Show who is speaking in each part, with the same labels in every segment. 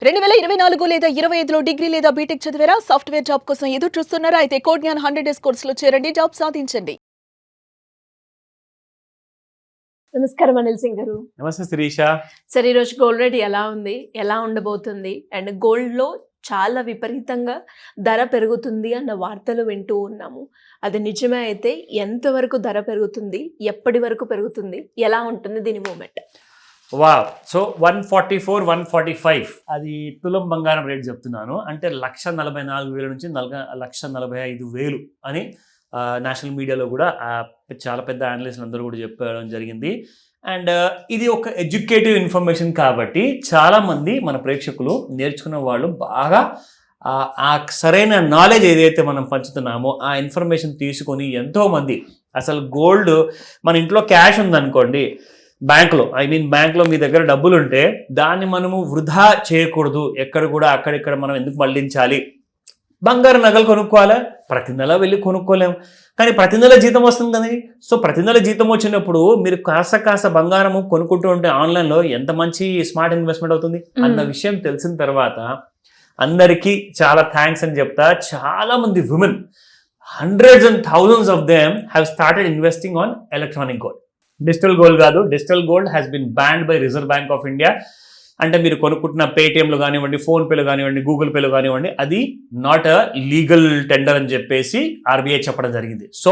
Speaker 1: 2024 లేదా 25లో డిగ్రీ లేదా బీటెక్ చదివారా? సాఫ్ట్‌వేర్ జాబ్ కోసం ఎదురు చూస్తున్నారా? అయితే కోడ్ జ్ఞాన్ 100 డేస్ కోర్సులో చేరండి. జాబ్ సాధించండి. నమస్కారం అనిల్ సింగ్ గారు.
Speaker 2: నమస్తే శిరీష.
Speaker 1: సరే, ఈరోజు గోల్డ్ రేట్ ఎలా ఉంది? ఎలా ఉండబోతుంది? అండ్ గోల్డ్‌లో చాలా విపరీతంగా ధర పెరుగుతుంది అన్న వార్తలు వింటూ ఉన్నాము. అది నిజమే అయితే ఎంతవరకు ధర పెరుగుతుంది? ఎప్పటి వరకు పెరుగుతుంది? ఎలా ఉంటుంది దీని మూవ్‌మెంట్?
Speaker 2: వావ్! సో 144, 145 అది తులం బంగారం రేట్ చెప్తున్నాను. అంటే 1,44,000 నుంచి 1,45,000 అని నేషనల్ మీడియాలో కూడా చాలా పెద్ద అనలిస్టులు అందరూ కూడా చెప్పడం జరిగింది. అండ్ ఇది ఒక ఎడ్యుకేటివ్ ఇన్ఫర్మేషన్ కాబట్టి చాలామంది మన ప్రేక్షకులు నేర్చుకున్న వాళ్ళు బాగా ఆ సరైన నాలెడ్జ్ ఏదైతే మనం పంచుతున్నామో ఆ ఇన్ఫర్మేషన్ తీసుకొని ఎంతోమంది అసలు గోల్డ్ మన ఇంట్లో క్యాష్ ఉందనుకోండి, బ్యాంక్లో మీ దగ్గర డబ్బులు ఉంటే దాన్ని మనము వృధా చేయకూడదు. ఎక్కడ కూడా అక్కడిక్కడ మనం ఎందుకు మళ్లించాలి? బంగారు నగలు కొనుక్కోవాలా? ప్రతి నెల వెళ్ళి కొనుక్కోలేము, కానీ ప్రతి నెల జీతం వస్తుంది కదా. సో ప్రతి నెల జీతం వచ్చినప్పుడు మీరు కాస్త బంగారము కొనుక్కుంటూ ఉంటే ఆన్లైన్లో ఎంత మంచి స్మార్ట్ ఇన్వెస్ట్మెంట్ అవుతుంది అన్న విషయం తెలిసిన తర్వాత అందరికీ చాలా థ్యాంక్స్ అని చెప్తా. చాలా మంది women, hundreds and thousands of them have started investing on electronic gold. Digital gold కాదు, digital gold has been banned by Reserve Bank of India. అంటే మీరు కొనుక్కుంటున్న పేటిఎంలో కానివ్వండి, ఫోన్పేలో కానివ్వండి, గూగుల్ పేలో కానివ్వండి, అది నాట్ అ లీగల్ టెండర్ అని చెప్పేసి ఆర్బీఐ చెప్పడం జరిగింది. So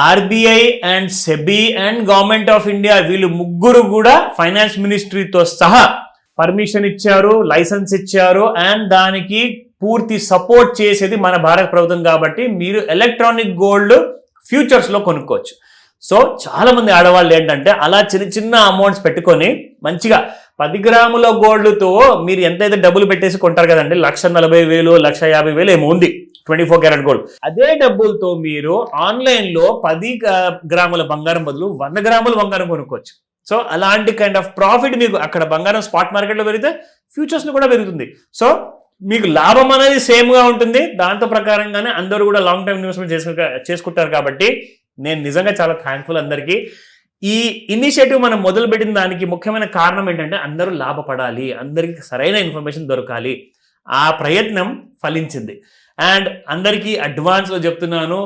Speaker 2: RBI and SEBI and government of India వీళ్ళు ముగ్గురు కూడా ఫైనాన్స్ మినిస్ట్రీతో సహా పర్మిషన్ ఇచ్చారు, లైసెన్స్ ఇచ్చారు. అండ్ దానికి పూర్తి సపోర్ట్ చేసేది మన భారత ప్రభుత్వం కాబట్టి మీరు ఎలక్ట్రానిక్ గోల్డ్ ఫ్యూచర్స్లో కొనుక్కోవచ్చు. సో చాలా మంది ఆడవాళ్ళు ఏంటంటే అలా చిన్న అమౌంట్స్ పెట్టుకొని మంచిగా 10 గ్రాముల గోల్డ్తో మీరు ఎంతైతే డబ్బులు పెట్టేసి కొంటారు కదండి, 1,40,000, 1,50,000 ఏమో ఉంది 24 క్యారెట్ గోల్డ్. అదే డబ్బులతో మీరు ఆన్లైన్లో 10 గ్రాముల బంగారం బదులు 100 గ్రాముల బంగారం కొనుక్కోవచ్చు. సో అలాంటి కైండ్ ఆఫ్ ప్రాఫిట్ మీకు అక్కడ బంగారం స్పాట్ మార్కెట్లో పెరిగితే ఫ్యూచర్స్లో కూడా పెరుగుతుంది. సో మీకు లాభం అనేది సేమ్గా ఉంటుంది. దాంతో ప్రకారంగానే అందరూ కూడా లాంగ్ టైం ఇన్వెస్ట్మెంట్ చేసుకుంటారు కాబట్టి నేను నిజంగా చాలా థ్యాంక్ఫుల్ అందరికీ. ఈ ఇనిషియేటివ్ మనం మొదలుపెట్టిన దానికి ముఖ్యమైన కారణం ఏంటంటే అందరూ లాభపడాలి, అందరికీ సరైన ఇన్ఫర్మేషన్ దొరకాలి. ఆ ప్రయత్నం ఫలించింది. అండ్ అందరికీ అడ్వాన్స్లో చెప్తున్నాను,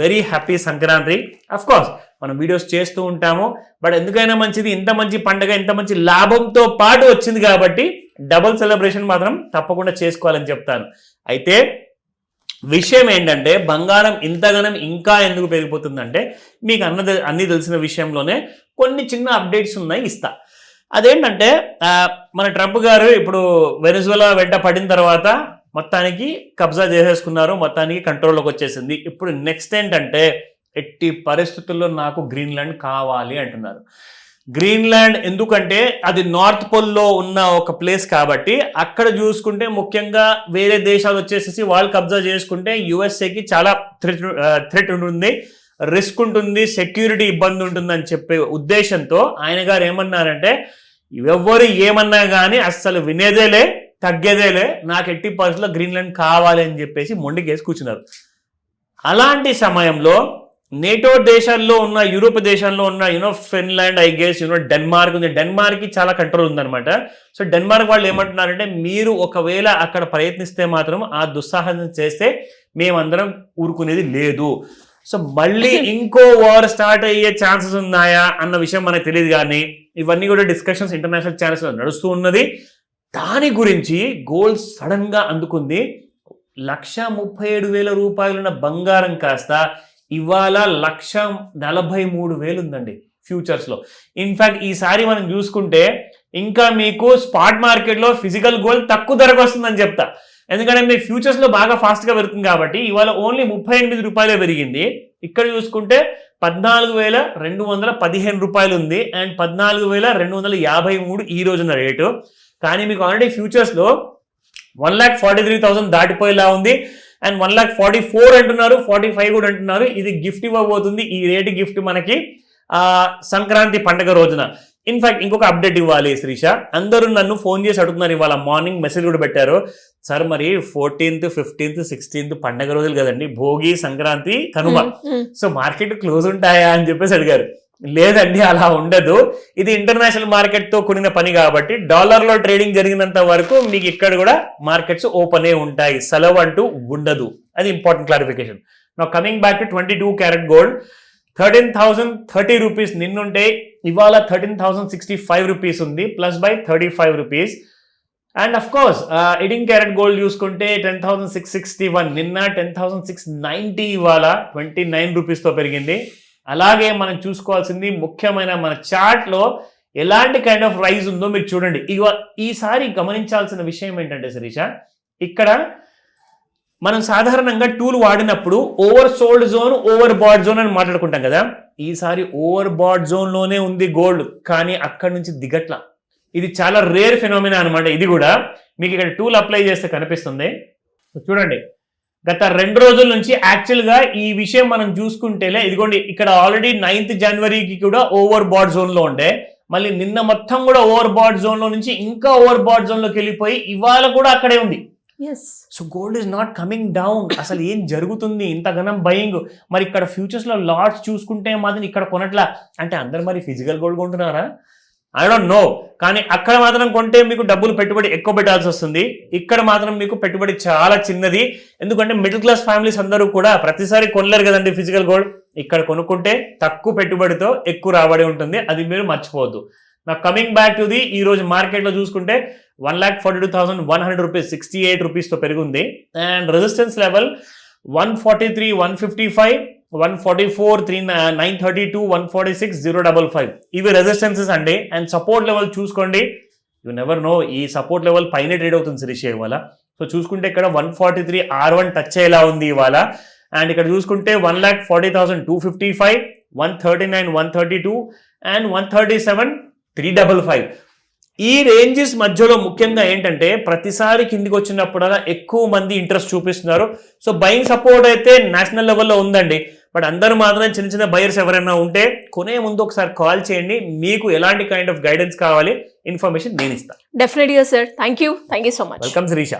Speaker 2: very happy Sankranti. Of course మనం వీడియోస్ చేస్తూ ఉంటాము, బట్ ఎందుకైనా మంచిది, ఇంత మంచి పండుగ, ఇంత మంచి లాభంతో పాటు వచ్చింది కాబట్టి డబుల్ సెలబ్రేషన్ మాత్రం తప్పకుండా చేసుకోవాలని చెప్తాను. అయితే విషయం ఏంటంటే బంగారం ఇంతగానం ఇంకా ఎందుకు పెరిగిపోతుందంటే మీకు అన్నీ తెలిసిన విషయంలోనే కొన్ని చిన్న అప్డేట్స్ ఉన్నాయి, ఇస్తా. అదేంటంటే మన ట్రంప్ గారు ఇప్పుడు వెనిజులా వెంట పడిన తర్వాత మొత్తానికి కబ్జా చేసేసుకున్నారు, మొత్తానికి కంట్రోల్లోకి వచ్చేసింది. ఇప్పుడు నెక్స్ట్ ఏంటంటే ఎట్టి పరిస్థితుల్లో నాకు గ్రీన్లాండ్ కావాలి అంటున్నారు. గ్రీన్లాండ్ ఎందుకంటే అది నార్త్ పోల్లో ఉన్న ఒక ప్లేస్ కాబట్టి అక్కడ చూసుకుంటే ముఖ్యంగా వేరే దేశాలు వచ్చేసేసి వాళ్ళు కబ్జా చేసుకుంటే యుఎస్ఏకి చాలా థ్రెట్ ఉంటుంది, రిస్క్ ఉంటుంది, సెక్యూరిటీ ఇబ్బంది ఉంటుందని చెప్పే ఉద్దేశంతో ఆయన గారు ఏమన్నారంటే ఎవరు ఏమన్నా కానీ అస్సలు వినేదేలే తగ్గేదేలే, నాకు ఎట్టి పరిస్థితుల్లో గ్రీన్లాండ్ కావాలి అని చెప్పేసి మొండికేసి కూర్చున్నారు. అలాంటి సమయంలో నేటో దేశాల్లో ఉన్న, యూరోప్ దేశాల్లో ఉన్న ఫిన్లాండ్, ఐ గెస్ డెన్మార్క్ ఉంది. డెన్మార్క్కి చాలా కంట్రోల్ ఉందన్నమాట. సో డెన్మార్క్ వాళ్ళు ఏమంటున్నారంటే మీరు ఒకవేళ అక్కడ ప్రయత్నిస్తే మాత్రం ఆ దుస్సాహసం చేస్తే మేమందరం ఊరుకునేది లేదు. సో మళ్ళీ ఇంకో వార్ స్టార్ట్ అయ్యే ఛాన్సెస్ ఉన్నాయా అన్న విషయం మనకు తెలియదు, కానీ ఇవన్నీ కూడా డిస్కషన్స్ ఇంటర్నేషనల్ ఛానల్స్లో నడుస్తూ ఉన్నది. దాని గురించి గోల్డ్ సడన్గా అందుకుంది. 1,37,000 రూపాయలున్న బంగారం కాస్త ఇవాళ 1,43,000 ఉందండి ఫ్యూచర్స్లో. ఇన్ఫ్యాక్ట్ ఈసారి మనం చూసుకుంటే ఇంకా మీకు స్పాట్ మార్కెట్లో ఫిజికల్ గోల్డ్ తక్కువ ధరకు వస్తుందని చెప్తా. ఎందుకంటే మీ ఫ్యూచర్స్లో బాగా ఫాస్ట్గా పెరుగుతుంది కాబట్టి ఇవాళ ఓన్లీ 38 రూపాయలే పెరిగింది. ఇక్కడ చూసుకుంటే 14,215 రూపాయలు ఉంది. అండ్ 14,253 ఈ రోజున రేటు. కానీ మీకు ఆల్రెడీ ఫ్యూచర్స్లో 1,43,000 దాటిపోయేలా ఉంది. అండ్ 1,44,000 అంటున్నారు, 45 కూడా అంటున్నారు. ఇది గిఫ్ట్ ఇవ్వబోతుంది. ఈ రేటు గిఫ్ట్ మనకి సంక్రాంతి పండుగ రోజున. ఇన్ఫాక్ట్ ఇంకొక అప్డేట్ ఇవ్వాలి శ్రీష. అందరూ నన్ను ఫోన్ చేసి అడుగుతున్నారు, ఇవాళ మార్నింగ్ మెసేజ్ కూడా పెట్టారు, సార్ మరి 14th, 15th, 16th పండుగ రోజులు కదండి, Bhogi, Sankranti, Kanuma, so market close ఉంటాయా అని చెప్పేసి అడిగారు. లేదండి, అలా ఉండదు. ఇది ఇంటర్నేషనల్ మార్కెట్ తో కూడిన పని కాబట్టి డాలర్లో ట్రేడింగ్ జరిగినంత వరకు మీకు ఇక్కడ కూడా మార్కెట్స్ ఓపెన్ ఉంటాయి, సెలవు అంటూ ఉండదు. అది ఇంపార్టెంట్ క్లారిఫికేషన్. నా coming back to 22 carat gold, 13,030 rupees నిన్నుంటే ఇవాళ 13,065 రూపీస్ ఉంది, plus by 35 rupees. And of course 18 carat gold చూసుకుంటే 10,661, నిన్న 10,690, ఇవాళ 29 రూపీస్తో పెరిగింది. అలాగే మనం చూసుకోవాల్సింది ముఖ్యమైన మన చార్ట్లో ఎలాంటి కైండ్ ఆఫ్ రైజ్ ఉందో మీరు చూడండి. ఈసారి గమనించాల్సిన విషయం ఏంటంటే శిరీష, ఇక్కడ మనం సాధారణంగా టూల్ వాడినప్పుడు oversold zone, overbought zone అని మాట్లాడుకుంటాం కదా. ఈసారి ఓవర్ బాడ్ జోన్లోనే ఉంది గోల్డ్, కానీ అక్కడి నుంచి దిగట్ల. ఇది చాలా రేర్ ఫినామినా అనమాట. ఇది కూడా మీకు ఇక్కడ టూల్ అప్లై చేస్తే కనిపిస్తుంది. చూడండి, గత 2 రోజుల నుంచి యాక్చువల్గా ఈ విషయం మనం చూసుకుంటేలే, ఇదిగోండి ఇక్కడ ఆల్రెడీ 9th జనవరికి కూడా ఓవర్ బాడ్ జోన్లో ఉండే, మళ్ళీ నిన్న మొత్తం కూడా ఓవర్ బాడ్ జోన్లో నుంచి ఇంకా ఓవర్ బాడ్ జోన్లోకి వెళ్ళిపోయి ఇవాళ కూడా అక్కడే ఉంది. So gold is not coming down. అసలు ఏం జరుగుతుంది? ఇంతగానం బయింగ్. మరి ఇక్కడ ఫ్యూచర్స్లో లాట్స్ చూసుకుంటే మాత్రం ఇక్కడ కొనట్లా అంటే అందరు మరి ఫిజికల్ గోల్డ్ కొంటున్నారా? I don't know. కానీ అక్కడ మాత్రం కొంటే మీకు డబ్బులు పెట్టుబడి ఎక్కువ పెట్టాల్సి వస్తుంది. ఇక్కడ మాత్రం మీకు పెట్టుబడి చాలా చిన్నది. ఎందుకంటే మిడిల్ క్లాస్ ఫ్యామిలీస్ అందరూ కూడా ప్రతిసారి కొనలేరు కదండి ఫిజికల్ గోల్డ్. ఇక్కడ కొనుక్కుంటే తక్కువ పెట్టుబడితో ఎక్కువ రాబడి ఉంటుంది, అది మీరు మర్చిపోవద్దు. నా కమింగ్ బ్యాక్ టు ది ఈ రోజు మార్కెట్లో చూసుకుంటే 1,42,100 రూపీస్, 68 రూపీస్తో పెరిగింది. అండ్ రెసిస్టెన్స్ లెవెల్ 143, 155, 144, 932, 146, 055 ఇవి రెసిస్టెన్సెస్ అండి. అండ్ సపోర్ట్ లెవెల్ చూసుకోండి, యు నెవర్ నో, ఈ సపోర్ట్ లెవెల్ పైన ట్రేడ్ అవుతుంది శిరీష ఇవాళ. సో చూసుకుంటే ఇక్కడ 143 R1 టచ్ అయ్యేలా ఉంది ఇవాళ. అండ్ ఇక్కడ చూసుకుంటే 1,40,255, 139, 132 అండ్ 137, 355. ఈ రేంజెస్ మధ్యలో ముఖ్యంగా ఏంటంటే ప్రతిసారి కిందికి వచ్చినప్పుడల్లా ఎక్కువ మంది ఇంట్రెస్ట్ చూపిస్తున్నారు. సో బయింగ్ సపోర్ట్ అయితే నేషనల్ లెవెల్లో ఉందండి. బట్ అందరూ మాత్రం చిన్న చిన్న బయర్స్ ఎవరైనా ఉంటే కొనే ముందు ఒకసారి కాల్ చేయండి. మీకు ఎలాంటి కైండ్ ఆఫ్ గైడెన్స్ కావాలి, ఇన్ఫర్మేషన్ నేను ఇస్తాను.
Speaker 1: డెఫినెట్గా sir. Thank you so much.
Speaker 2: Welcome Sirisha.